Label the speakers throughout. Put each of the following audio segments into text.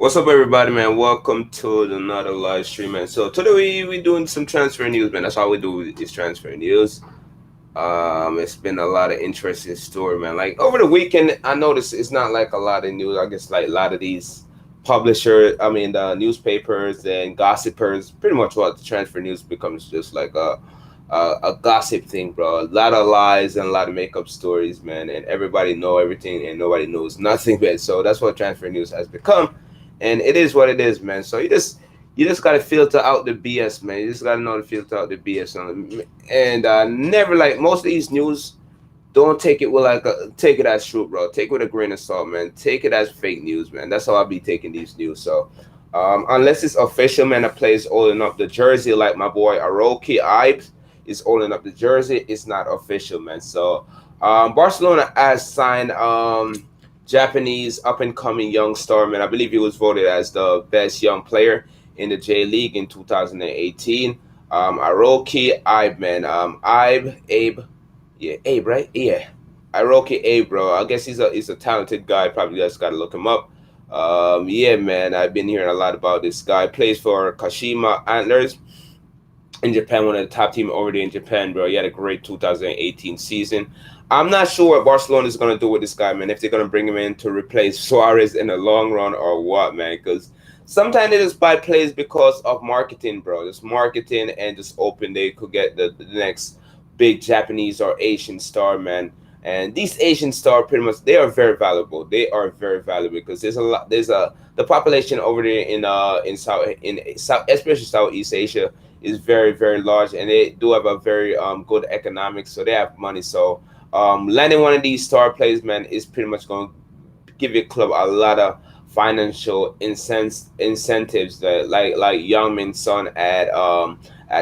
Speaker 1: What's up, everybody, man? Welcome to another live stream, man. So today we doing some transfer news, man. That's all we do is transfer news. It's been a lot of interesting story, man. Like over the weekend, I noticed it's not like a lot of news. I guess like a lot of these the newspapers and gossipers, pretty much what the transfer news becomes just like a gossip thing, bro. A lot of lies and a lot of makeup stories, man. And everybody know everything and nobody knows nothing, man. So that's what transfer news has become, and it is what it is, man. So you just gotta filter out the BS, man. You just gotta know to filter out the BS and never like most of these news. Don't take it with take it as true, bro. Take it with a grain of salt, man. Take it as fake news, man. That's how I'll be taking these news. So unless it's official, man, a player's holding up the jersey, like my boy Hiroki Abe is holding up the jersey, it's not official, man. So Barcelona has signed Japanese up and coming young star, man. I believe he was voted as the best young player in the J League in 2018. Hiroki Abe, man. Abe, yeah, Abe, right? Yeah, Hiroki Abe, bro. I guess he's a talented guy. Probably just gotta look him up. Yeah, man. I've been hearing a lot about this guy. Plays for Kashima Antlers in Japan, one of the top team over there in Japan, bro. He had a great 2018 season. I'm not sure what Barcelona is gonna do with this guy, man. If they're gonna bring him in to replace Suarez in the long run or what, man? Because sometimes they just buy players because of marketing, bro. Just marketing and just hoping they could get the next big Japanese or Asian star, man. And these Asian star, pretty much, they are very valuable. They are very valuable because there's a lot. There's a the population over there in South, especially Southeast Asia, is very large, and they do have a very good economics. So they have money. So landing one of these star players, man, is pretty much going to give your club a lot of financial incentives that like Young Min Son at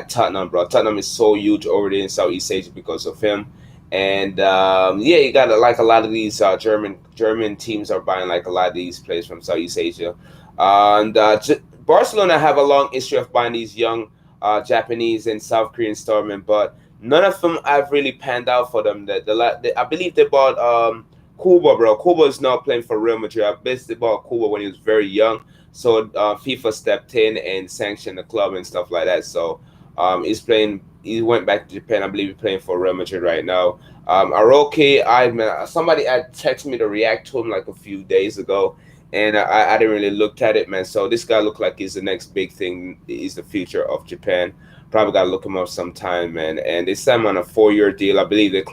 Speaker 1: Tottenham, bro. Tottenham is so huge over there in Southeast Asia because of him. And yeah, you got like a lot of these German teams are buying like a lot of these players from Southeast Asia, and Barcelona have a long history of buying these young Japanese and South Korean starmen, but none of them have really panned out for them. I believe they bought Kuba, bro. Kuba is now playing for Real Madrid. I basically bought Kuba when he was very young, so FIFA stepped in and sanctioned the club and stuff like that. So he's playing. He went back to Japan. I believe he's playing for Real Madrid right now. Aroke, somebody had texted me to react to him like a few days ago, and I didn't really look at it, man. So this guy look like he's the next big thing. He's the future of Japan. Probably gotta look him up sometime, man. And they signed him on a 4-year deal. I believe they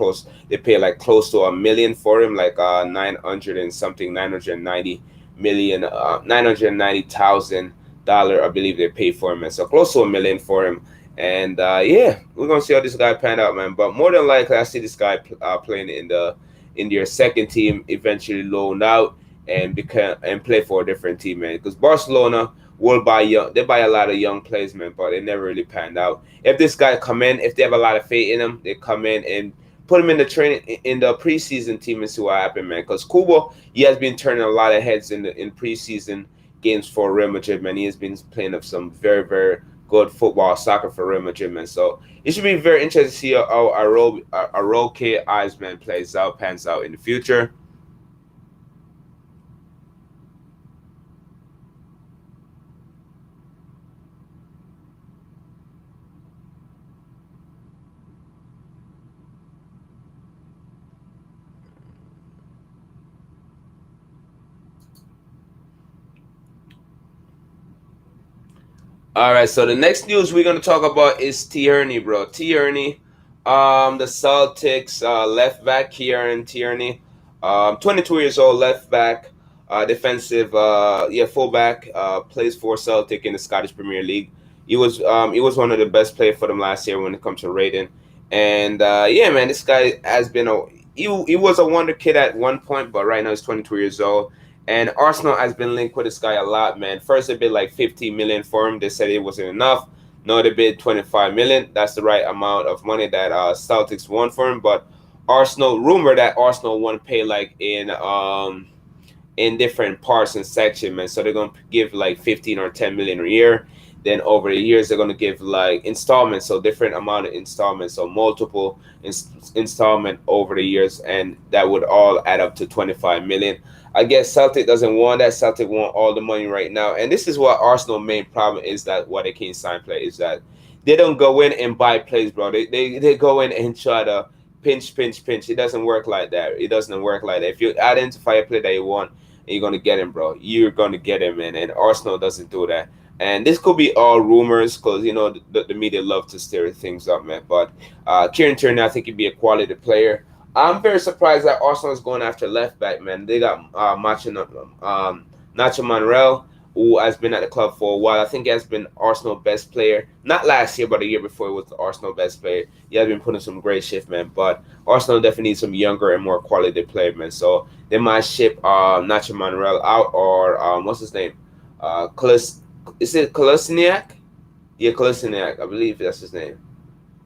Speaker 1: pay like close to $1 million for him, like 900 and something, 990 million, $990,000. I believe they pay for him, man. So close to $1 million for him. And yeah, we're gonna see how this guy panned out, man. But more than likely, I see this guy playing in their second team, eventually loan out and play for a different team, man. Because Barcelona will buy young, they buy a lot of young players, man, but they never really panned out. If this guy come in, if they have a lot of faith in him, they come in and put him in the training in the preseason team and see what happens, man. Because Kubo, he has been turning a lot of heads in preseason games for Real Madrid, man. He has been playing up some very good football, soccer for Real Madrid, man. So it should be very interesting to see how Aroke Eisman pans out in the future. All right, so the next news we're gonna talk about is Tierney, bro. Tierney, the Celtics left back Tierney, 22 years old, left back, defensive, fullback, plays for Celtic in the Scottish Premier League. He was one of the best players for them last year when it comes to rating, and yeah, man, this guy has been he was a wonder kid at one point, but right now he's 22 years old. And Arsenal has been linked with this guy a lot, man. First they bid like 15 million for him. They said it wasn't enough. No, they bid 25 million. That's the right amount of money that Celtics want for him. But rumor that Arsenal want to pay like in different parts and section, man. So they're gonna give like 15 or 10 million a year. Then over the years they're gonna give like installments, so different amount of installments, so multiple installment over the years, and that would all add up to 25 million. I guess Celtic doesn't want that. Celtic want all the money right now, and this is what Arsenal main problem is, that why they can't sign play is that they don't go in and buy plays, bro. They go in and try to pinch, pinch, pinch. It doesn't work like that. It doesn't work like that. If you identify a play that you want, and you're gonna get him, bro, you're gonna get him, man. And Arsenal doesn't do that. And this could be all rumors, because the media love to stir things up, man. But Kieran Tierney, I think he'd be a quality player. I'm very surprised that Arsenal is going after left back, man. They got Nacho Monreal, who has been at the club for a while. I think he has been Arsenal best player. Not last year, but a year before, he was the Arsenal best player. He has been putting some great shift, man. But Arsenal definitely needs some younger and more quality player, man. So they might ship Nacho Monreal out, or what's his name? Is it Kolasinac? Yeah, Kolasinac. I believe that's his name.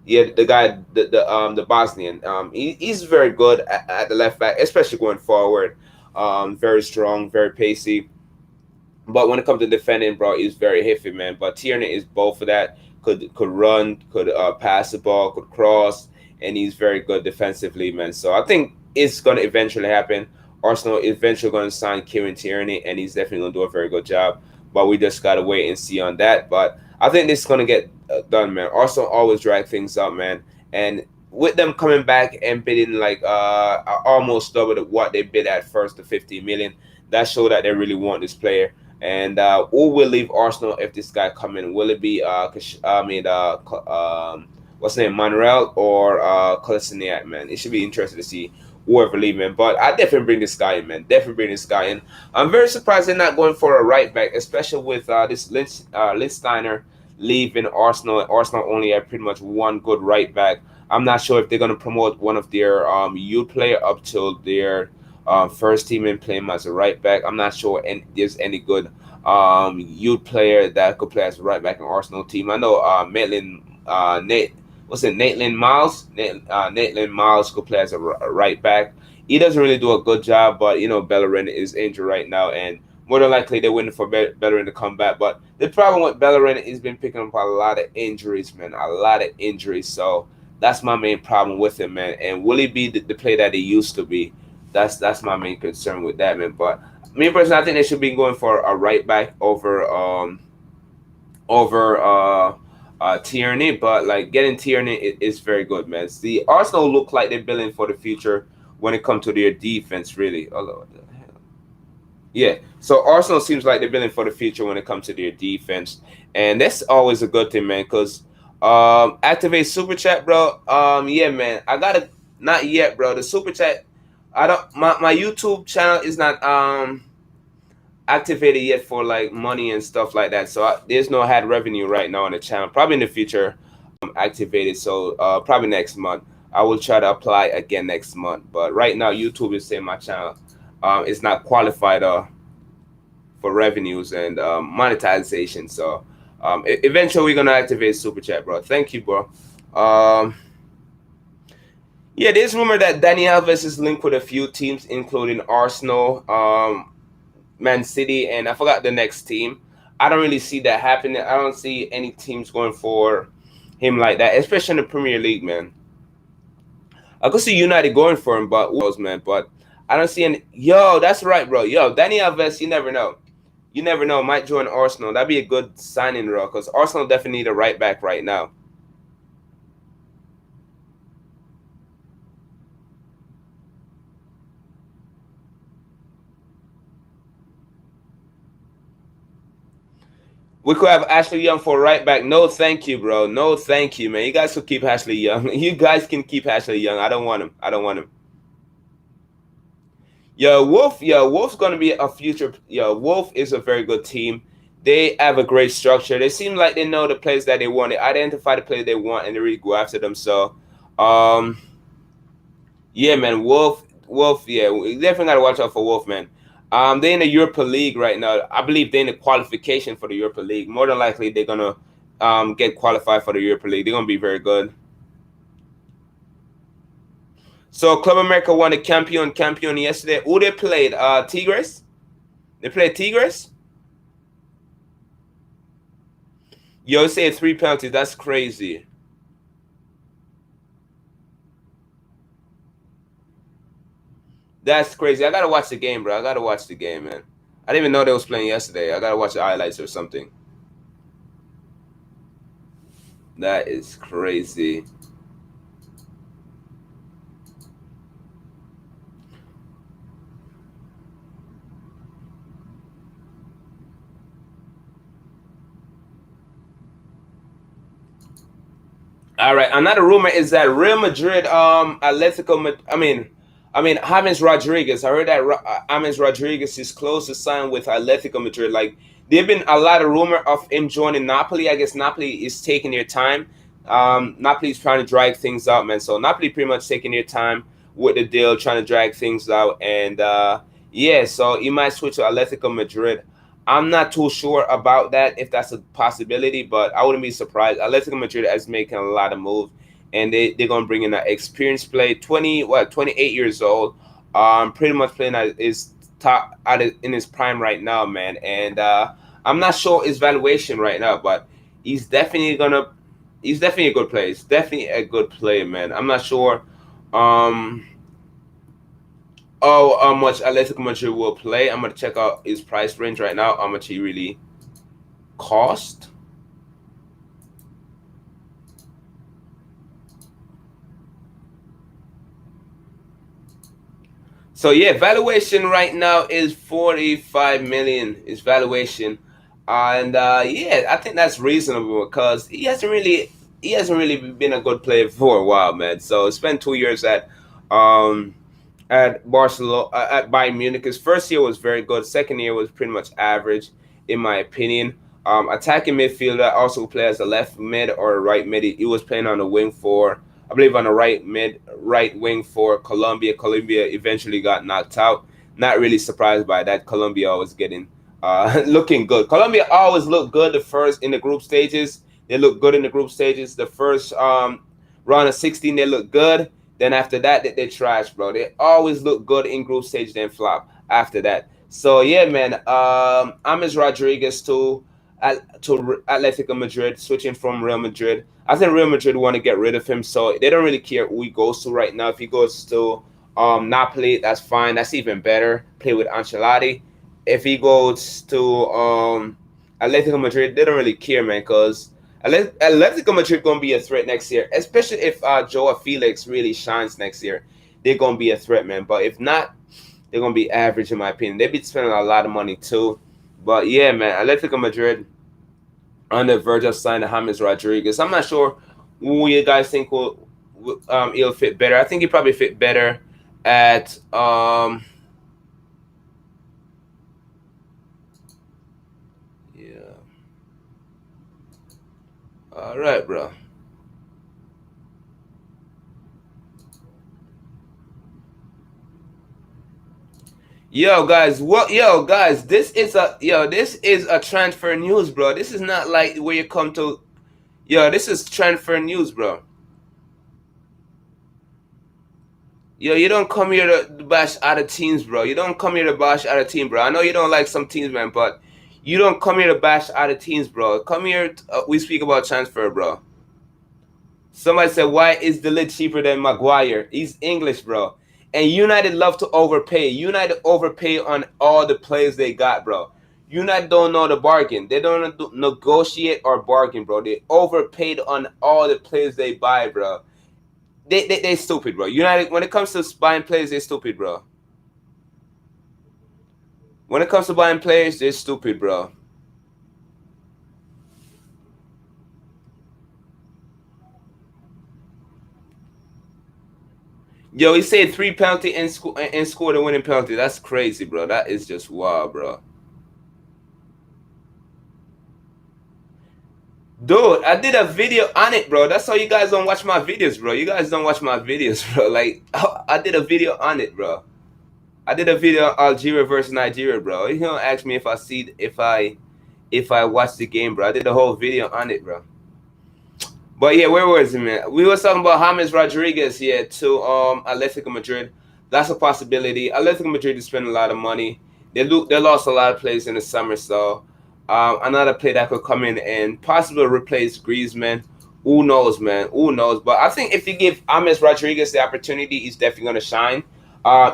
Speaker 1: Yeah, the guy, the Bosnian. He's very good at the left back, especially going forward. Very strong, very pacey. But when it comes to defending, bro, he's very iffy, man. But Tierney is both of that. Could run, could pass the ball, could cross, and he's very good defensively, man. So I think it's gonna eventually happen. Arsenal eventually gonna sign Kieran Tierney, and he's definitely gonna do a very good job. But we just gotta wait and see on that. But I think this is gonna get done, man. Arsenal always drag things up, man, and with them coming back and bidding like almost double what they bid at first, the 50 million, that show that they really want this player. And who will leave Arsenal if this guy come in? Will it be what's his name, Manuel, or Kolasinac, man? It should be interesting to see whoever leave, man. But I definitely bring this guy in, man. Definitely bring this guy in. I'm very surprised they're not going for a right back, especially with this Lichtsteiner leaving Arsenal. Arsenal only have pretty much one good right back. I'm not sure if they're going to promote one of their youth player up till their first team and play him as a right back. I'm not sure there's any good youth player that could play as a right back in Arsenal team. I know Maitland Miles? Maitland Miles could play as a right back. He doesn't really do a good job, but Bellerin is injured right now, and more than likely they're waiting for Bellerin to come back. But the problem with Bellerin, he's been picking up a lot of injuries, man. A lot of injuries. So that's my main problem with him, man. And will he be the player that he used to be? That's my main concern with that, man. But me personally, I think they should be going for a right back over Tierney. But like getting Tierney is very good, man. The Arsenal look like they're building for the future when it comes to their defense, really. Although, what the hell? Yeah. So Arsenal seems like they're building for the future when it comes to their defense, and that's always a good thing, man. Because activate super chat, bro. Yeah, man. I gotta not yet, bro. The super chat. I don't. My YouTube channel is not activated yet for like money and stuff like that. So there's no ad revenue right now on the channel. Probably in the future, activated. So probably next month. I will try to apply again next month. But right now, YouTube is saying my channel is not qualified for revenues and monetization. So eventually, we're gonna activate super chat, bro. Thank you, bro. Yeah, there's rumor that Dani Alves is linked with a few teams, including Arsenal, Man City, and I forgot the next team. I don't really see that happening. I don't see any teams going for him like that, especially in the Premier League, man. I could see United going for him, but man, but I don't see any. Yo, that's right, bro. Yo, Dani Alves, you never know. You never know. Might join Arsenal. That'd be a good signing, bro, because Arsenal definitely need a right back right now. We could have Ashley Young for right back. No, thank you, bro. No, thank you, man. You guys could keep Ashley Young. You guys can keep Ashley Young. I don't want him. I don't want him. Yo, Wolf. Yo, Wolf's gonna be a future. Yo, Wolf is a very good team. They have a great structure. They seem like they know the players that they want. They identify the players they want, and they really go after them. So, yeah, man, Wolf. Yeah, we definitely gotta watch out for Wolf, man. They're in the Europa League right now. I believe they're in the qualification for the Europa League. More than likely, they're gonna get qualified for the Europa League. They're gonna be very good. So Club America won the Campion yesterday. Who they played? Tigres. They played Tigres. Yo, say 3 penalties. That's crazy. That's crazy. I gotta watch the game, bro. I gotta watch the game, man. I didn't even know they was playing yesterday. I gotta watch the highlights or something. That is crazy. All right. Another rumor is that Real Madrid, I mean, James Rodriguez. I heard that James Rodriguez is close to sign with Atletico Madrid. Like, there've been a lot of rumor of him joining Napoli. I guess Napoli is taking their time. Napoli is trying to drag things out, man. So Napoli pretty much taking their time with the deal, trying to drag things out, and yeah, so he might switch to Atletico Madrid. I'm not too sure about that if that's a possibility, but I wouldn't be surprised. Atletico Madrid is making a lot of moves, and they're gonna bring in an experienced play, 28 years old, pretty much playing at his top in his prime right now, man. And I'm not sure his valuation right now, but he's definitely gonna he's definitely a good player. He's definitely a good player, man. I'm not sure. Um, how much Atletico Madrid will play. I'm gonna check out his price range right now. How much he really cost. So yeah, valuation right now is 45 million. Is valuation, and yeah, I think that's reasonable because he hasn't really been a good player for a while, man. So spent 2 years um at Barcelona at Bayern Munich. His first year was very good. Second year was pretty much average, in my opinion. Attacking midfielder, also play as a left mid or a right mid. He was playing on the wing for, I believe, on the right wing for Colombia. Colombia eventually got knocked out. Not really surprised by that. Colombia was getting looking good. Colombia always looked good the first in the group stages. They look good in the group stages. The first round of 16, they look good. Then after that, they trash, bro. They always look good in group stage, then flop after that. So yeah, man. James Rodriguez to Atletico Madrid, switching from Real Madrid. I think Real Madrid want to get rid of him, so they don't really care who he goes to right now. If he goes to Napoli, that's fine. That's even better. Play with Ancelotti. If he goes to Atletico Madrid, they don't really care, man, because Atletico Madrid gonna be a threat next year, especially if Joao Felix really shines next year. They're gonna be a threat, man. But if not, they're gonna be average, in my opinion. They be spending a lot of money too. But yeah, man, Atletico Madrid on the verge of signing James Rodriguez. I'm not sure who you guys think he'll fit better. I think he probably fit better at yeah. All right, bro. Yo guys, this is a transfer news, bro. This is not like where you come to. Yo, this is transfer news, bro. Yo, you don't come here to bash other teams, bro. You don't come here to bash other team, bro. I know you don't like some teams, man, but you don't come here to bash other teams, bro. Come here. We speak about transfer, bro. Somebody said, "Why is the lid cheaper than Maguire?" He's English, bro. And United love to overpay. United overpay on all the players they got, bro. United don't know the bargain. They don't negotiate or bargain, bro. They overpaid on all the players they buy, bro. They stupid, bro. United, when it comes to buying players, they're stupid, bro. When it comes to buying players, they're stupid, bro. Yo, he said three penalty and scored a winning penalty. That's crazy, bro. That is just wow, bro. Dude, I did a video on it, bro. That's how you guys don't watch my videos, bro. You guys don't watch my videos, bro. Like, I did a video on it, bro. I did a video on Algeria versus Nigeria, bro. He don't ask me if I watched the game, bro. I did a whole video on it, bro. But yeah, where was it, man? We was talking about James Rodriguez, yeah, to Atletico Madrid. That's a possibility. Atletico Madrid is spending a lot of money. They lost a lot of players in the summer, so another player that could come in and possibly replace Griezmann. Who knows, man? Who knows? But I think if you give James Rodriguez the opportunity, he's definitely gonna shine.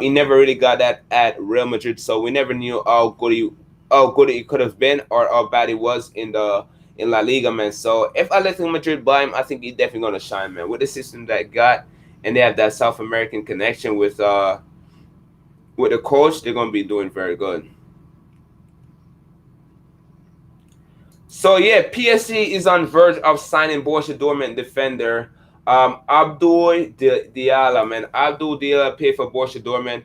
Speaker 1: He never really got that at Real Madrid, so we never knew how good he could have been or how bad he was in La Liga, man. So if Atletico Madrid buy him, I think he's definitely gonna shine, man. With the system that got, and they have that South American connection with the coach, they're gonna be doing very good. So yeah, PSG is on verge of signing Borussia Dortmund defender Abdul Diallo. Man, Abdul Diallo played for Borussia Dortmund.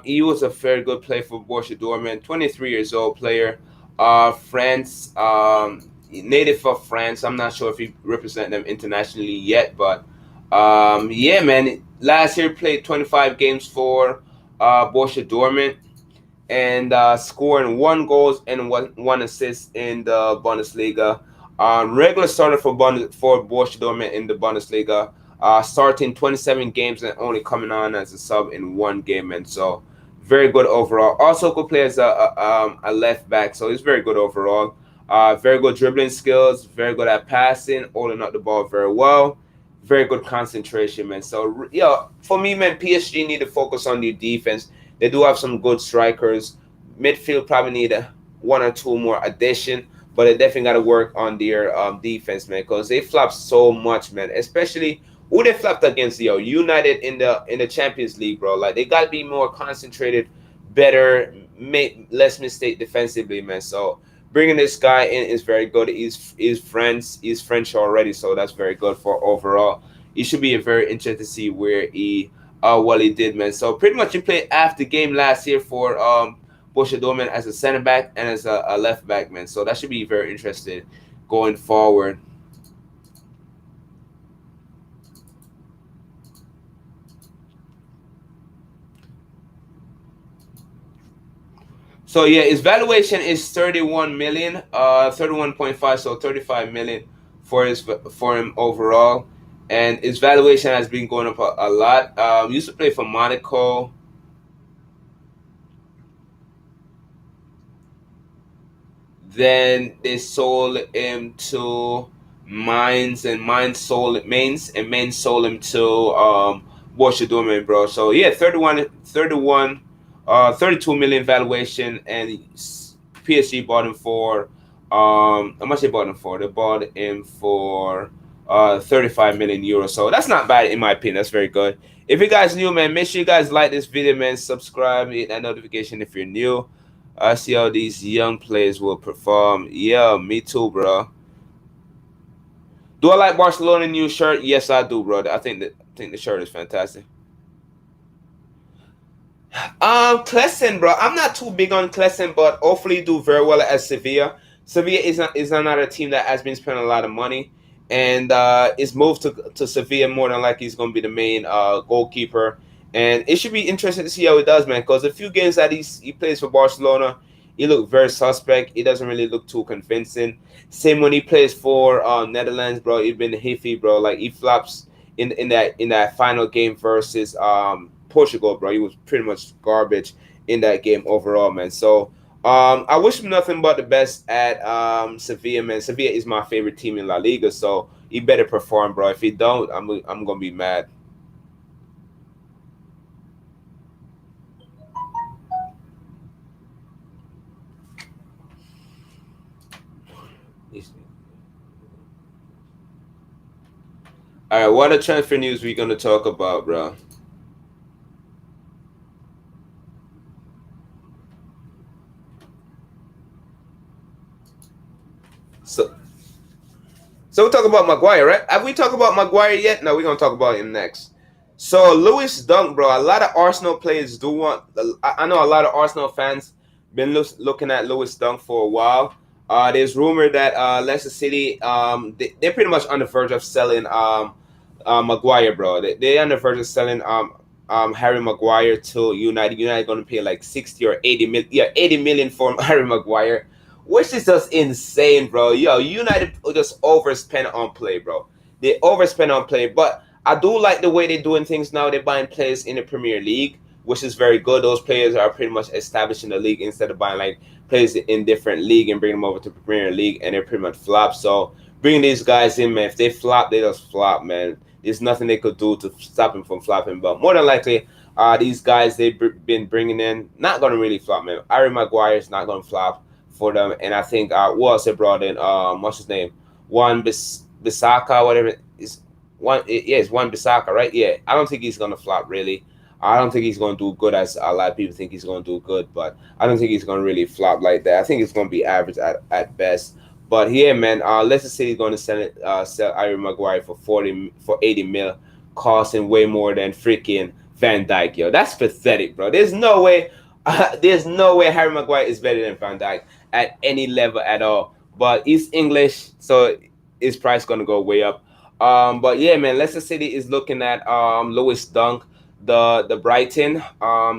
Speaker 1: He was a very good player for Borussia Dortmund. 23 years old player. France, native of France. I'm not sure if he represent them internationally yet, but yeah, man. Last year played 25 games for Borussia Dortmund and scoring one goals and one assist in the Bundesliga. Regular starter for Borussia Dortmund in the Bundesliga, starting 27 games and only coming on as a sub in one game, and so very good overall. Also could play as a left back, so he's very good overall. Very good dribbling skills, very good at passing, holding up the ball very well. Very good concentration, man. So, yeah, for me, man, PSG need to focus on the defense. They do have some good strikers. Midfield probably need one or two more addition, but they definitely got to work on their defense, man, because they flopped so much, man. Especially who they flopped against, United in the Champions League, bro. Like they got to be more concentrated, better, make less mistake defensively, man. So bringing this guy in is very good. He's French already, so that's very good for overall. It should be a very interesting to see where what he did, man. So pretty much he played half the game last year for Borussia Dortmund as a center back and as a left back, man. So that should be very interesting going forward. So yeah, his valuation is 31 million, 31.5, so 35 million for him overall, and his valuation has been going up a lot. Used to play for Monaco. Then they sold him to Mainz, and Mainz sold him to Borussia Dortmund, bro. So yeah, 32 million valuation, and PSG bought him for how much they bought him for? They bought him for 35 million euros. So that's not bad in my opinion. That's very good. If you guys new, man, make sure you guys like this video, man. Subscribe, hit that notification if you're new. I see how these young players will perform. Yeah, me too, bro. Do I like Barcelona new shirt? Yes, I do, bro. I think the shirt is fantastic. Klesen, bro. I'm not too big on Klesen, but hopefully do very well at Sevilla. Sevilla is another team that has been spending a lot of money, and is moved to Sevilla more than likely he's going to be the main goalkeeper. And it should be interesting to see how he does, man. Because a few games that he plays for Barcelona, he looked very suspect. He doesn't really look too convincing. Same when he plays for Netherlands, bro. He's been iffy, bro. Like he flops in that final game versus Portugal, bro. He was pretty much garbage in that game overall, man. So I wish him nothing but the best at Sevilla, man. Sevilla is my favorite team in La Liga, so he better perform, bro. If he don't, I'm gonna be mad. All right, what are transfer news we gonna talk about, bro? So So we talk about Maguire, right? Have we talked about Maguire yet? No, we're gonna talk about him next. So Lewis Dunk, bro. A lot of Arsenal players do want. I know a lot of Arsenal fans been looking at Lewis Dunk for a while. There's rumor that Leicester City, they're pretty much on the verge of selling Maguire, bro. They're on the verge of selling Harry Maguire to United. United going to pay like 60 or 80 million. Yeah, 80 million for Harry Maguire, which is just insane, bro. Yo, United just overspend on play, bro. They overspend on play, but I do like the way they're doing things now. They're buying players in the Premier League, which is very good. Those players are pretty much established in the league instead of buying like players in different league and bringing them over to Premier League and they're pretty much flop. So bringing these guys in, man, if they flop, they just flop, man. There's nothing they could do to stop him from flopping. But more than likely, These guys they've been bringing in not gonna really flop, man. Harry Maguire is not gonna flop for them, and I think who else they brought in? What's his name? One Bisaka, whatever is one. Yeah, it's one Bisaka, right? Yeah, I don't think he's gonna flop really. I don't think he's gonna do good as a lot of people think he's gonna do good, but I don't think he's gonna really flop like that. I think it's gonna be average at best. But yeah, man, Leicester City's gonna sell Harry Maguire for 80 mil, costing way more than freaking Van Dijk, yo. That's pathetic, bro. There's no way. There's no way Harry Maguire is better than Van Dijk at any level at all. But he's English, so his price gonna go way up. But yeah, man, Leicester City is looking at Lewis Dunk, the Brighton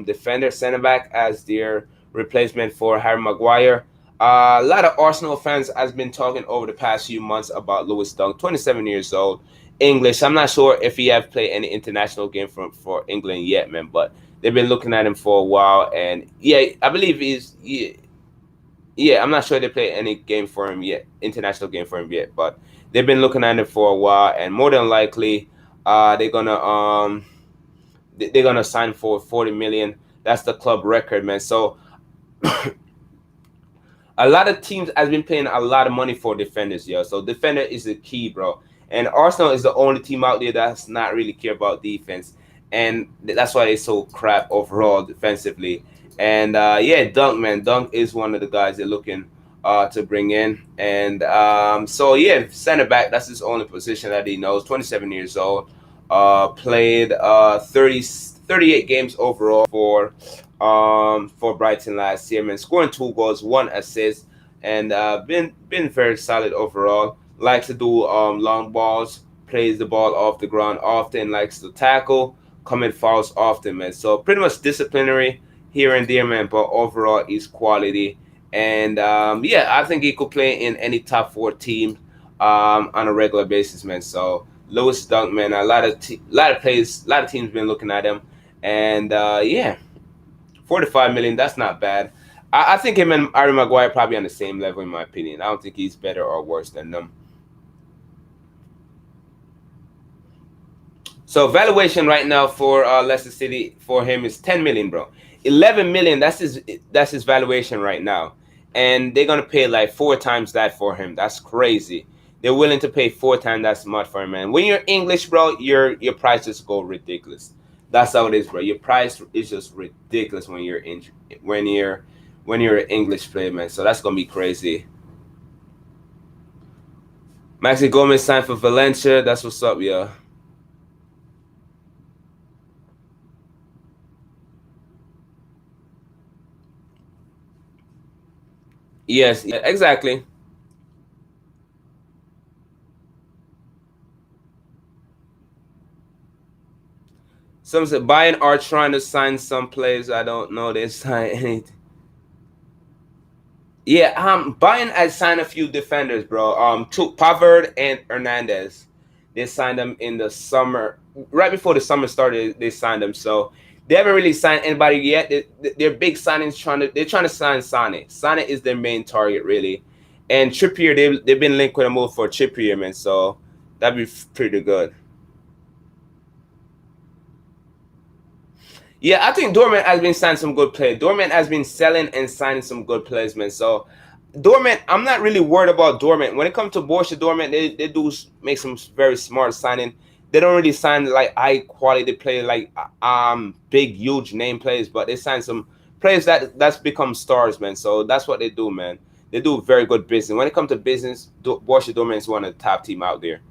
Speaker 1: defender center back as their replacement for Harry Maguire. A lot of Arsenal fans has been talking over the past few months about Lewis Dunk, 27 years old, English. I'm not sure if he have played any international game for England yet, man, but they've been looking at him for a while, and yeah, I believe he's yeah. I'm not sure they play any game for him yet, international game for him yet, but they've been looking at him for a while, and more than likely, they're gonna sign for 40 million. That's the club record, man. So a lot of teams has been paying a lot of money for defenders, yo. So defender is the key, bro. And Arsenal is the only team out there that's not really care about defense, and that's why they're so crap overall defensively. And yeah, Dunk, man, Dunk is one of the guys they're looking to bring in. And so yeah, center back. That's his only position that he knows. 27 years old. Played 38 games overall for Brighton last year, man. Scoring 2 goals, 1 assist, and been very solid overall. Likes to do long balls, plays the ball off the ground often, likes to tackle, commit fouls often, man. So pretty much disciplinary here and there, man. But overall, is quality, and yeah, I think he could play in any top four team on a regular basis, man. So Lewis Dunk, man, lot of players, a lot of teams been looking at him, and yeah, 45 million, that's not bad. I think him and Harry Maguire probably on the same level in my opinion. I don't think he's better or worse than them. So valuation right now for Leicester City for him is 10 million, bro. 11 million. That's his valuation right now, and they're gonna pay like 4 times that for him. That's crazy. They're willing to pay 4 times that much for him, man. When you're English, bro, your prices go ridiculous. That's how it is, bro. Your price is just ridiculous when you're an English player, man. So that's gonna be crazy. Maxi Gomez signed for Valencia. That's what's up, yeah. Yes, yeah, exactly. Some said Bayern are trying to sign some players. I don't know they sign anything. Yeah, Bayern has signed a few defenders, bro. Two Pavard and Hernandez. They signed them in the summer, right before the summer started. They signed them, so they haven't really signed anybody yet. Their big signings they're trying to sign Sane. Sane is their main target, really, and Trippier. They've been linked with a move for Trippier, man. So that'd be pretty good. Yeah, I think Dortmund has been signing some good players. Dortmund has been selling and signing some good players, man. So Dortmund, I'm not really worried about Dortmund. When it comes to Borussia Dortmund, they do make some very smart signing. They don't really sign like high quality players, like big huge name players, but they sign some players that's become stars, man. So that's what they do, man. They do very good business. When it comes to business, Borussia Dortmund is one of the top team out there.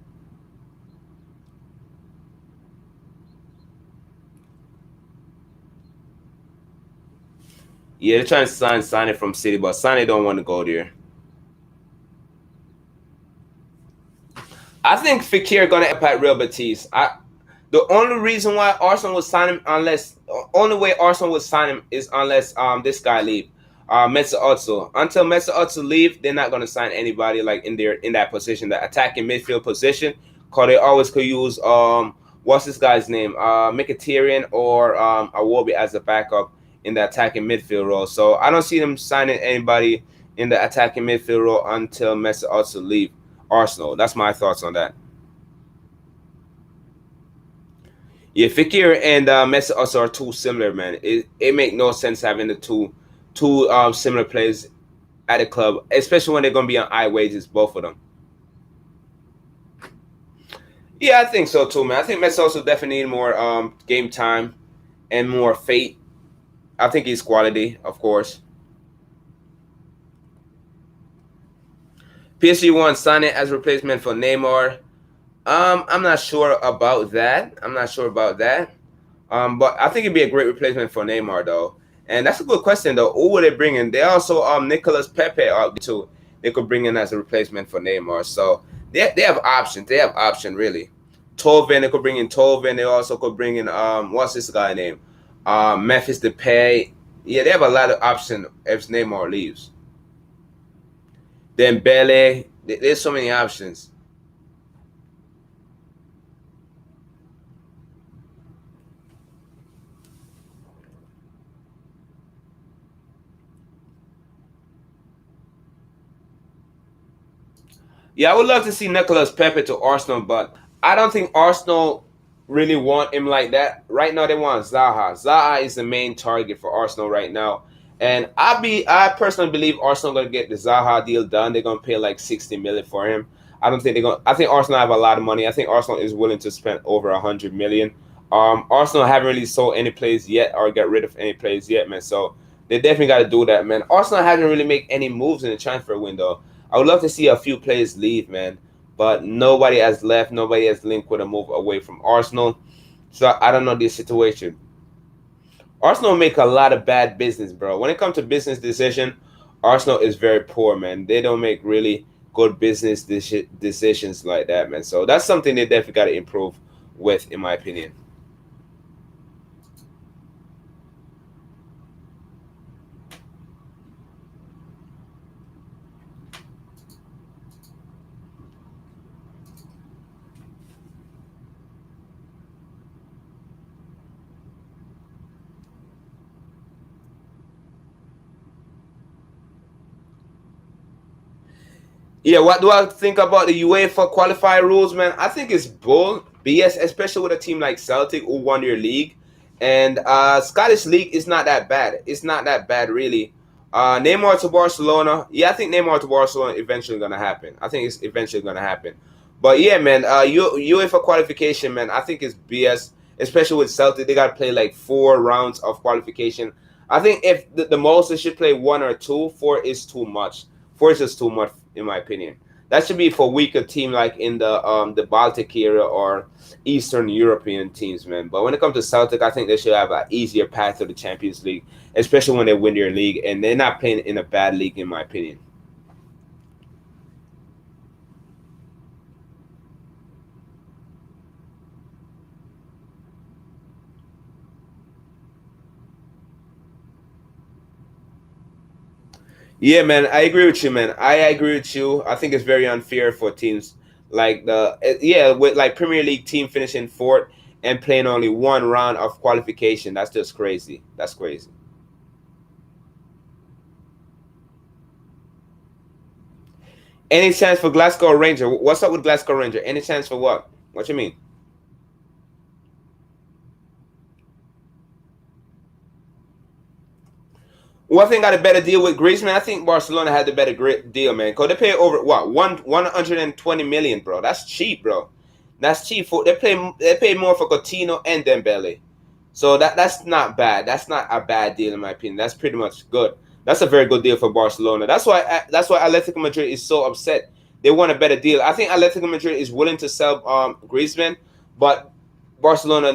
Speaker 1: Yeah, they're trying to sign it from City, but Sane don't want to go there. I think Fekir gonna end up at Real Betis. The only reason why Arsenal would sign him unless only way Arsenal would sign him is unless this guy leave. Mesa Otso. Until Mesa Otso leave, they're not gonna sign anybody like in that position, the attacking midfield position. Cause they always could use what's this guy's name? Mkhitaryan or Awobi as a backup in the attacking midfield role. So I don't see them signing anybody in the attacking midfield role until Mesa Otso leave Arsenal. That's my thoughts on that. Yeah, Fekir and Messi also are too similar, man. It make no sense having the two similar players at a club, especially when they're gonna be on high wages, both of them. Yeah, I think so too, man. I think Messi also definitely need more game time and more fate. I think he's quality, of course. PSG won Sané as replacement for Neymar. I'm not sure about that. I'm not sure about that. But I think it'd be a great replacement for Neymar though. And that's a good question though. Who would they bring in? They also Nicolas Pp out too. They could bring in as a replacement for Neymar. So they have options. They have option really. Tovin, they could bring in Tovin. They also could bring in what's this guy name? Memphis Depay. Yeah, they have a lot of options if Neymar leaves. Then Bele. There's so many options. Yeah, I would love to see Nicolas Pepe to Arsenal, but I don't think Arsenal really want him like that. Right now, they want Zaha. Zaha is the main target for Arsenal right now, and I personally believe Arsenal gonna get the Zaha deal done. They're gonna pay like 60 million for him. I don't think they're gonna. I think Arsenal have a lot of money. I think Arsenal is willing to spend over 100 million. Arsenal haven't really sold any players yet or get rid of any players yet, man. So they definitely got to do that, man. Arsenal hasn't really made any moves in the transfer window. I would love to see a few players leave, man, but nobody has left. Nobody has linked with a move away from Arsenal. So I don't know this situation. Arsenal make a lot of bad business, bro. When it comes to business decision, Arsenal is very poor, man. They don't make really good business decisions like that, man. So that's something they definitely got to improve with, in my opinion. Yeah, what do I think about the UEFA qualifier rules, man? I think it's bull BS, especially with a team like Celtic who won your league. And Scottish league is not that bad. It's not that bad, really. Neymar to Barcelona. Yeah, I think Neymar to Barcelona eventually gonna happen. I think it's eventually gonna happen. But yeah, man, UEFA qualification, man. I think it's BS, especially with Celtic. They gotta play like 4 rounds of qualification. I think if the most they should play one or two, four is too much. Four is just too much in my opinion. That should be for weaker team like in the Baltic area or Eastern European teams, man. But when it comes to Celtic, I think they should have an easier path to the Champions League, especially when they win their league, and they're not playing in a bad league, in my opinion. Yeah, man, I agree with you, man. I agree with you. I think it's very unfair for teams like yeah, with like Premier League team finishing fourth and playing only 1 round of qualification. That's just crazy. That's crazy. Any chance for Glasgow Ranger? What's up with Glasgow Ranger? Any chance for what? What you mean? One thing got a better deal with Griezmann. I think Barcelona had the better deal, man. Cause they pay over what 120 million, bro. That's cheap, bro. That's cheap for they pay more for Coutinho and Dembele. So that's not bad. That's not a bad deal in my opinion. That's pretty much good. That's a very good deal for Barcelona. That's why Atletico Madrid is so upset. They want a better deal. I think Atletico Madrid is willing to sell Griezmann, but Barcelona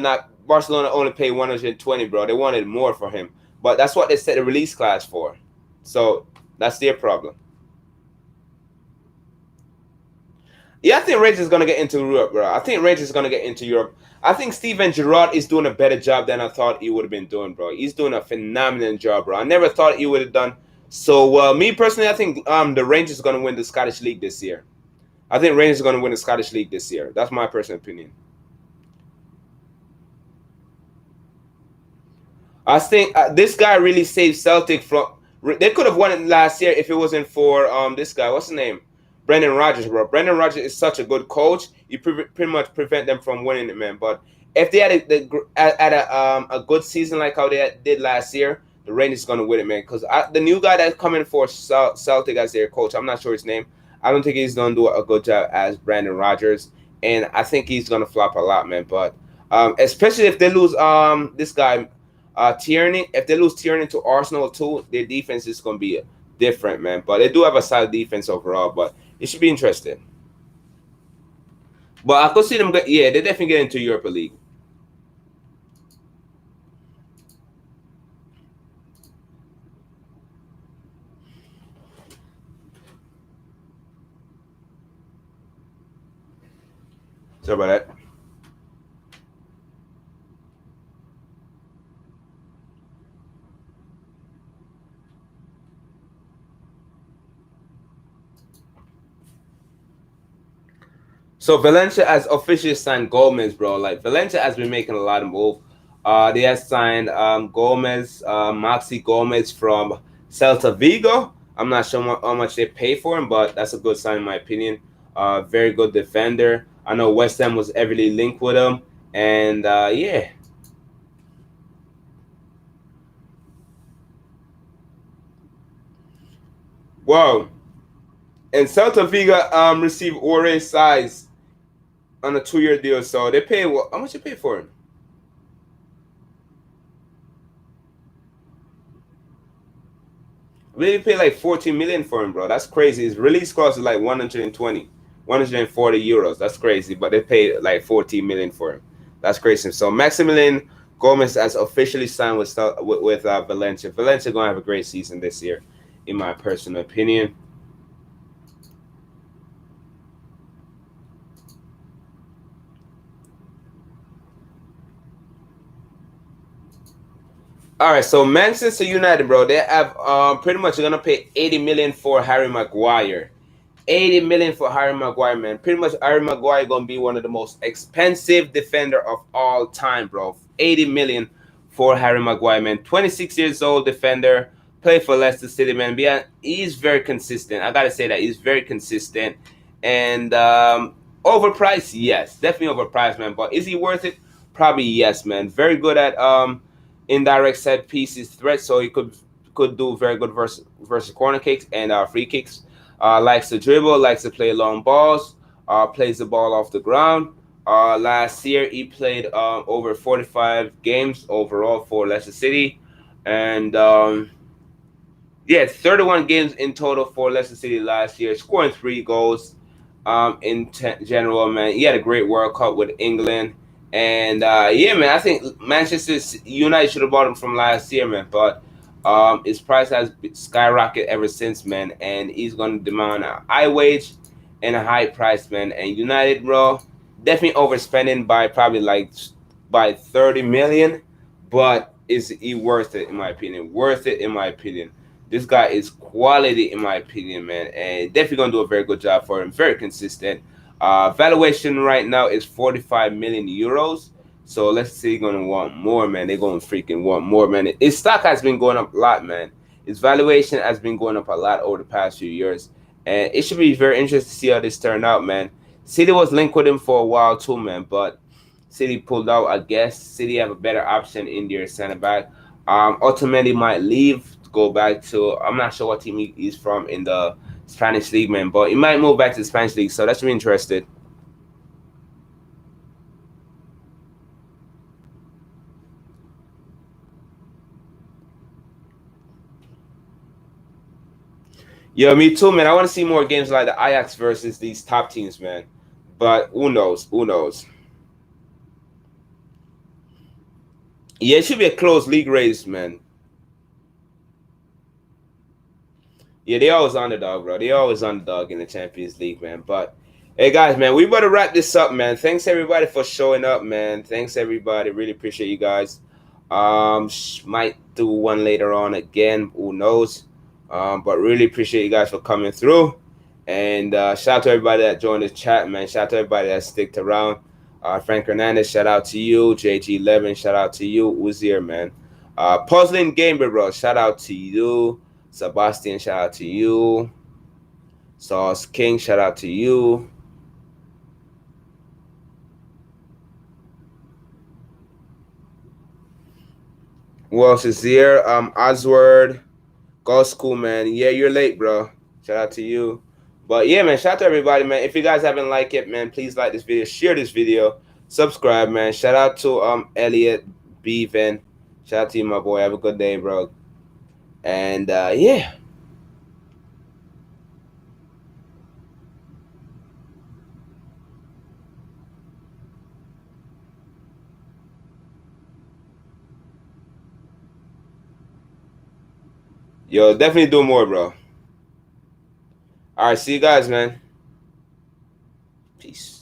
Speaker 1: only paid 120, bro. They wanted more for him. But that's what they set the release class for. So that's their problem. Yeah, I think Rangers is gonna get into Europe, bro. I think Rangers is gonna get into Europe. I think Steven Gerrard is doing a better job than I thought he would have been doing, bro. He's doing a phenomenal job, bro. I never thought he would have done so well. Me personally, I think the Rangers are gonna win the Scottish League this year. I think Rangers are gonna win the Scottish League this year. That's my personal opinion. I think this guy really saved Celtic from. They could have won it last year if it wasn't for this guy. What's his name? Brendan Rodgers, bro. Brendan Rodgers is such a good coach. He pretty much prevent them from winning it, man. But if they had a good season like how they did last year, the Rangers gonna win it, man. Because the new guy that's coming for Celtic as their coach, I'm not sure his name. I don't think he's gonna do a good job as Brandon Rodgers, and I think he's gonna flop a lot, man. But especially if they lose this guy Tierney, if they lose Tierney to Arsenal too, their defense is gonna be different, man. But they do have a solid defense overall, but it should be interesting. But I could see them. Yeah, they definitely get into Europa League. Sorry about that. So Valencia has officially signed Gomez, bro. Like Valencia has been making a lot of move. They have signed Gomez, Maxi Gomez from Celta Vigo. I'm not sure how much they pay for him, but that's a good sign in my opinion. Very good defender. I know West Ham was heavily linked with him, and yeah, wow. And Celta Vigo received Ore size on a 2 year deal, so they pay how much they pay for him? Really pay like 14 million for him, bro. That's crazy. His release cost is like 120, 140 euros. That's crazy. But they paid like 14 million for him. That's crazy. So Maximilian Gomez has officially signed with Valencia. Valencia gonna have a great season this year, in my personal opinion. All right, so Manchester United, bro, they have pretty much gonna pay 80 million for Harry Maguire. 80 million for Harry Maguire, man. Pretty much Harry Maguire gonna be one of the most expensive defender of all time, bro. 80 million for Harry Maguire, man. 26 years old defender, play for Leicester City, man. He's very consistent. I gotta say that he's very consistent. And overpriced, yes, definitely overpriced, man. But is he worth it? Probably yes, man. Very good at indirect set pieces threat, so he could do very good versus corner kicks and free kicks. Likes to dribble, likes to play long balls, plays the ball off the ground. Last year, he played over 45 games overall for Leicester City. And yeah, 31 games in total for Leicester City last year, scoring 3 goals general, man. He had a great World Cup with England. And yeah, man, I think Manchester United should have bought him from last year, man. But his price has skyrocketed ever since, man. And he's going to demand a high wage and a high price, man. And United, bro, definitely overspending by probably like by 30 million. But is he worth it, in my opinion? Worth it, in my opinion. This guy is quality, in my opinion, man. And definitely going to do a very good job for him. Very consistent. Valuation right now is 45 million euros. So let's say you're gonna want more, man. They're gonna freaking want more, man. His stock has been going up a lot, man. His valuation has been going up a lot over the past few years, and it should be very interesting to see how this turned out, man. City was linked with him for a while too, man, but City pulled out. I guess City have a better option in their center back. Ultimately might leave to go back to. I'm not sure what team he's from in the Spanish league, man, but he might move back to the Spanish league. So that's really interested. Yeah, me too, man. I want to see more games like the Ajax versus these top teams, man. But who knows? Who knows? Yeah, it should be a close league race, man. Yeah, they always underdog, bro. They always underdog in the Champions League, man. But hey, guys, man, we better wrap this up, man. Thanks everybody for showing up, man. Thanks everybody. Really appreciate you guys. Might do one later on again. Who knows? But really appreciate you guys for coming through. And shout out to everybody that joined the chat, man. Shout out to everybody that sticked around. Frank Hernandez, shout out to you. JG11, shout out to you. Uzier, man. Puzzling Gamer, bro. Shout out to you. Sebastian, shout out to you. Sauce King, shout out to you. Who else is here? Oswald, Go School, man. Yeah, you're late, bro. Shout out to you. But yeah, man, shout out to everybody, man. If you guys haven't liked it, man, please like this video, share this video, subscribe, man. Shout out to Elliot Bevan. Shout out to you, my boy. Have a good day, bro. And yeah. Yo, definitely do more, bro. All right, see you guys, man. Peace.